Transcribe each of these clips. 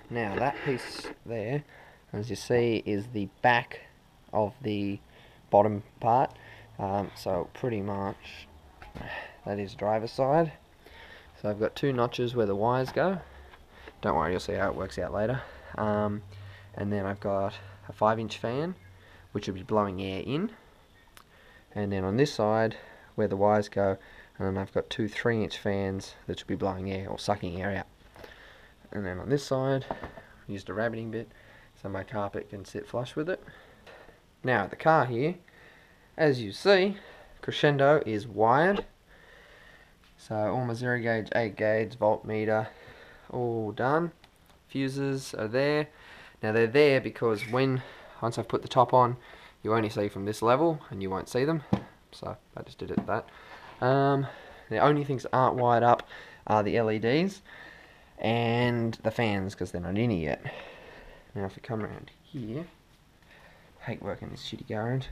Now that piece there, as you see, is the back of the bottom part. So pretty much that is driver's side. So I've got two notches where the wires go. Don't worry, you'll see how it works out later. And then I've got a 5-inch fan, which will be blowing air in. And then on this side, where the wires go, I've got two 3-inch fans that should be blowing air or sucking air out. And then on this side, I used a rabbiting bit so my carpet can sit flush with it. Now the car here, as you see, Crescendo is wired. So all my 0 gauge, 8 gauge, voltmeter, all done. Fuses are there. Now they're there because once I've put the top on, you only see from this level and you won't see them. So I just did it at that. The only things that aren't wired up are the LEDs and the fans because they're not in here yet. Now if we come around here, I hate working this shitty garage.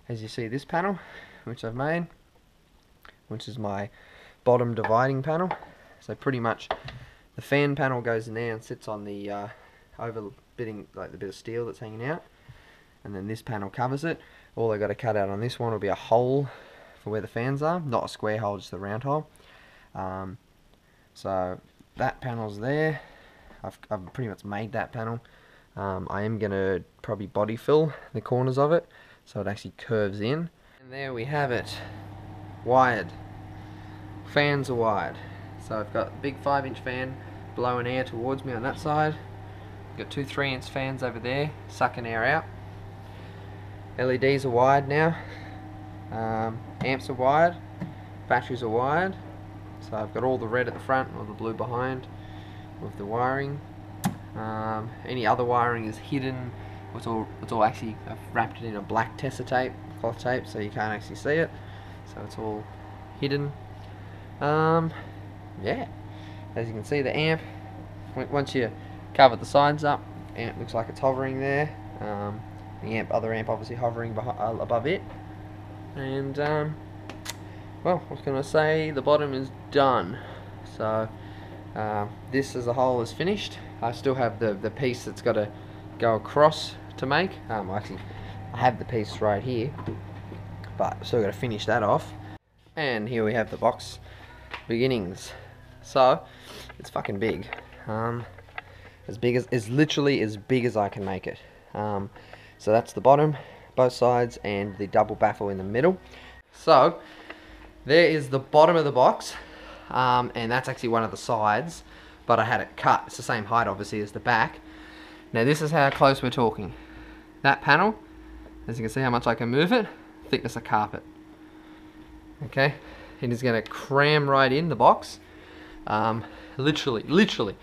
As you see, this panel, which I've made, which is my bottom dividing panel. So pretty much the fan panel goes in there and sits on the overbitting, like the bit of steel that's hanging out, and then this panel covers it. All I've got to cut out on this one will be a hole for where the fans are, not a square hole, just a round hole. So that panel's there. I've pretty much made that panel. I am going to probably body fill the corners of it so it actually curves in. And there we have it, wired. Fans are wired. So I've got a big 5-inch fan blowing air towards me on that side. I've got two 3-inch fans over there sucking air out. LEDs are wired now. Amps are wired. Batteries are wired. So I've got all the red at the front, or the blue behind with the wiring. Any other wiring is hidden. It's all actually, I've wrapped it in a black tester tape, cloth tape, so you can't actually see it. So it's all hidden. Yeah, as you can see, the amp, once you cover the sides up, amp looks like it's hovering there. The other amp obviously hovering above it. And well, I was going to say the bottom is done. So this as a whole is finished. I still have the piece that's got to go across to make. Actually, I have the piece right here, but still got to finish that off. And here we have the box beginnings. So it's fucking big. It's literally as big as I can make it. So that's the bottom, both sides, and the double baffle in the middle. So there is the bottom of the box, and that's actually one of the sides, but I had it cut. It's the same height obviously as the back. Now this is how close we're talking. That panel, as you can see how much I can move it, thickness of carpet. Okay, it is going to cram right in the box. Literally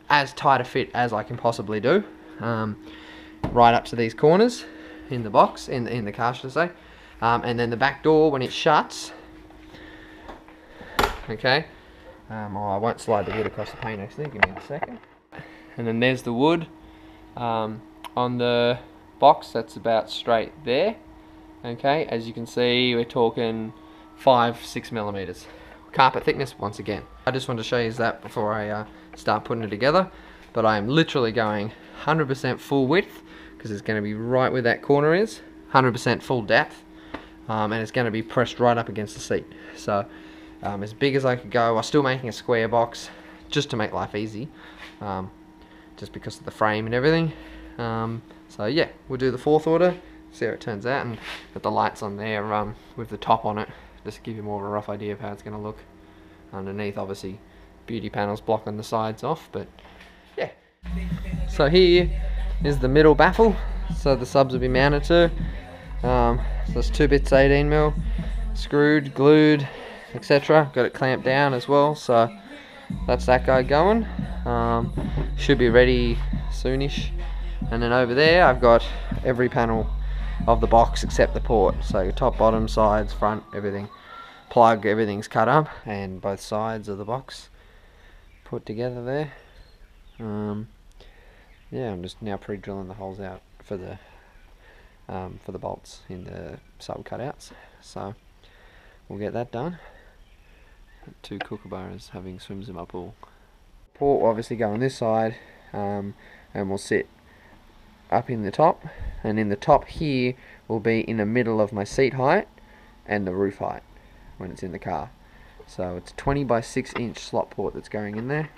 as tight a fit as I can possibly do. Right up to these corners in the box, in the car should I say. And then the back door, when it shuts, okay, I won't slide the wood across the paint actually, give me a second. And then there's the wood on the box, that's about straight there. Okay, as you can see, we're talking 5-6 millimeters. Carpet thickness once again. I just wanted to show you that before I start putting it together, but I am literally going 100% full width, because it's going to be right where that corner is, 100% full depth, and it's going to be pressed right up against the seat. So as big as I could go. I'm still making a square box just to make life easy, just because of the frame and everything. So yeah, we'll do the 4th order, see how it turns out, and got the lights on there with the top on it, just to give you more of a rough idea of how it's going to look. Underneath obviously beauty panels blocking the sides off, but yeah. So here is the middle baffle, so the subs will be mounted to. So it's 2 bits 18mm, screwed, glued, etc. Got it clamped down as well, so that's that guy going. Should be ready soonish. And then over there I've got every panel of the box except the port, so top, bottom, sides, front, everything. Plug, everything's cut up, and both sides of the box put together there. Yeah, I'm just now pre-drilling the holes out for the bolts in the sub cutouts, so we'll get that done. 2 kookaburras having swims in my pool. port will obviously go on this side, and will sit up in the top, and in the top here will be in the middle of my seat height and the roof height when it's in the car. So it's a 20 by 6 inch slot port that's going in there.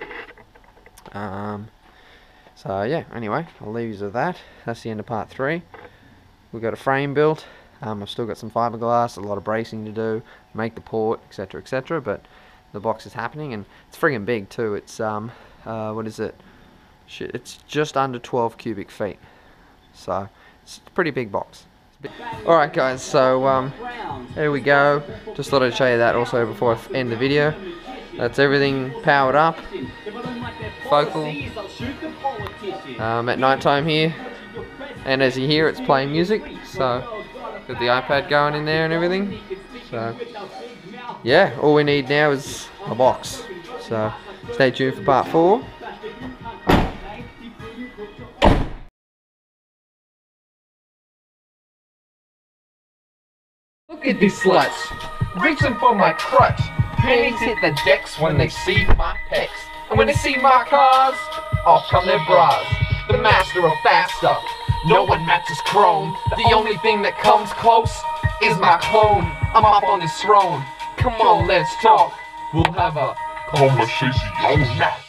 So yeah, anyway, I'll leave you with that. That's the end of part 3. We've got a frame built. I've still got some fiberglass, a lot of bracing to do, make the port, etc, etc, but the box is happening, and it's friggin' big too. It's what is it? Shit, it's just under 12 cubic feet. So it's a pretty big box. Alright guys, so there we go. Just thought I'd show you that also before I end the video. That's everything powered up. Focal. At night time here. And as you hear, it's playing music. So got the iPad going in there and everything. So yeah, all we need now is a box. So stay tuned for part 4. Look at these sluts, reaching for my crutch. Panties hit the decks when they see my pecs. And when they see my cars, off come their bras. The master of faster, no one matches chrome. The only thing that comes close is my clone. I'm up on this throne, come on let's talk. We'll have a conversation.